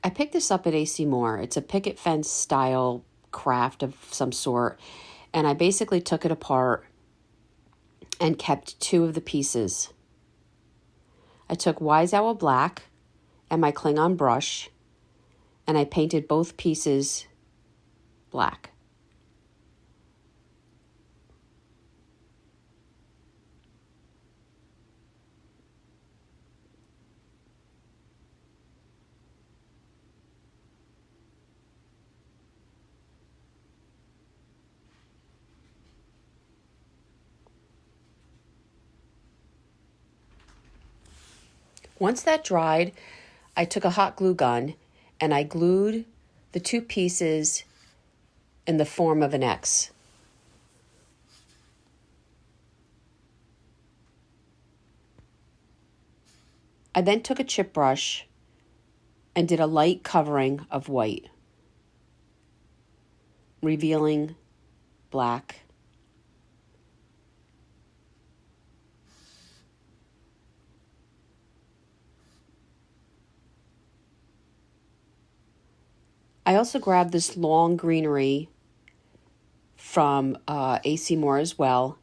I picked this up at AC Moore. It's a picket fence style craft of some sort. And I basically took it apart and kept two of the pieces. I took Wise Owl Black and my Klingon brush, and I painted both pieces black. Once that dried, I took a hot glue gun and I glued the two pieces in the form of an X. I then took a chip brush and did a light covering of white, revealing black. I also grabbed this long greenery from AC Moore as well,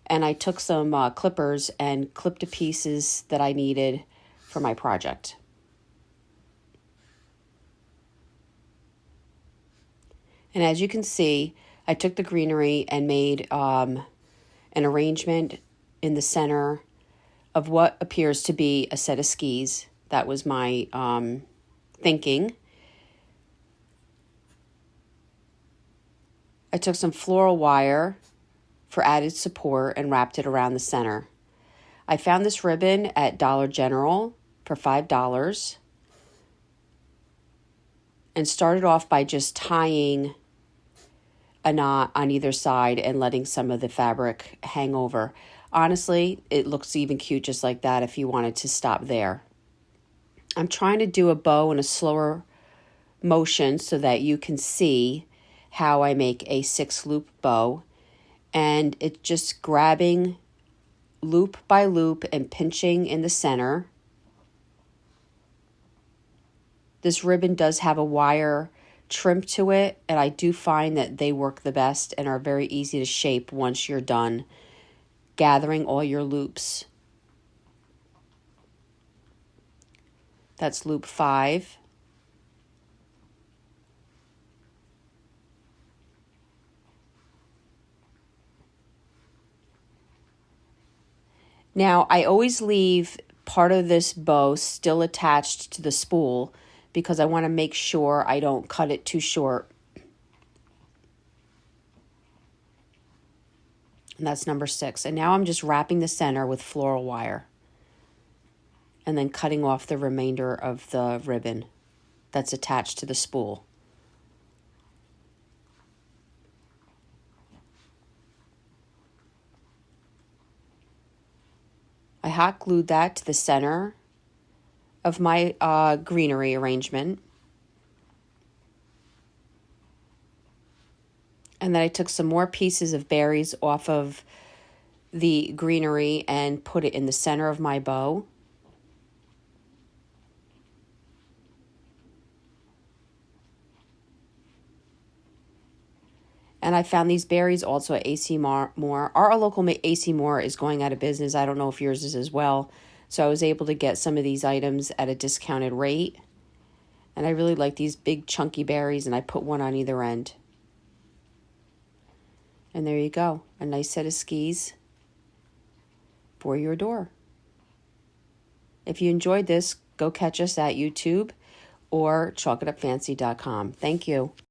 and I took some clippers and clipped the pieces that I needed for my project. And as you can see, I took the greenery and made an arrangement in the center of what appears to be a set of skis. That was my thinking. I took some floral wire for added support and wrapped it around the center. I found this ribbon at Dollar General for $5 and started off by just tying a knot on either side and letting some of the fabric hang over. Honestly, it looks even cute just like that if you wanted to stop there. I'm trying to do a bow in a slower motion so that you can see how I make a 6-loop bow, and it's just grabbing loop by loop and pinching in the center. This ribbon does have a wire trim to it, and I do find that they work the best and are very easy to shape once you're done gathering all your loops. That's loop 5. Now, I always leave part of this bow still attached to the spool because I want to make sure I don't cut it too short. And that's number 6. And now I'm just wrapping the center with floral wire and then cutting off the remainder of the ribbon that's attached to the spool. I hot glued that to the center of my greenery arrangement. And then I took some more pieces of berries off of the greenery and put it in the center of my bow. And I found these berries also at AC Moore. Our local AC Moore is going out of business. I don't know if yours is as well. So I was able to get some of these items at a discounted rate. And I really like these big chunky berries, and I put one on either end. And there you go, a nice set of skis for your door. If you enjoyed this, go catch us at YouTube or chalkitupfancy.com. Thank you.